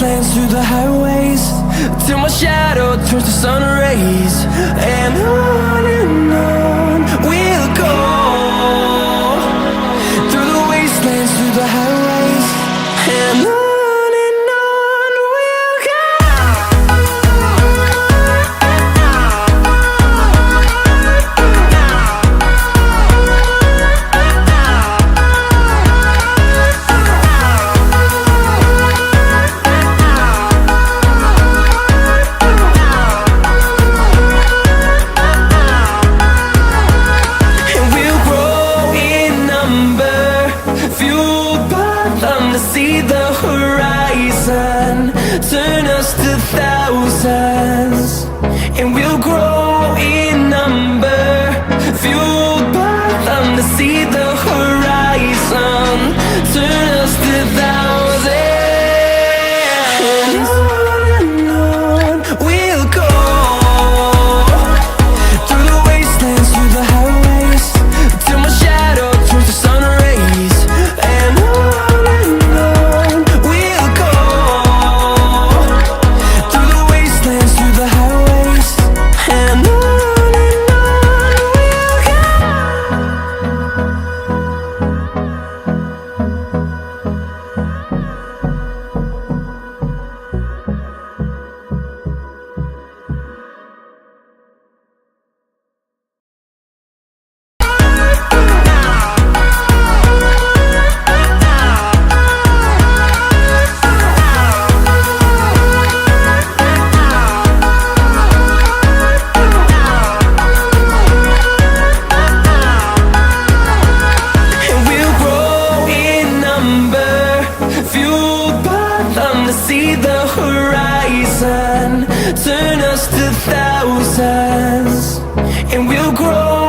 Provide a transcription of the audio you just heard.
wastelands, through the highways, till my shadow turns to sun rays. And on we'll go, through the wastelands, through the highways, and on we'll go. See the horizon, turn us to thousands, and we'll grow in number, fueled by them to see the horizon, turn us to thousands. And on we'll go, through the wastelands, through the highways, till my shadow turns to sun rays. And see the horizon, turn us to thousands, and we'll grow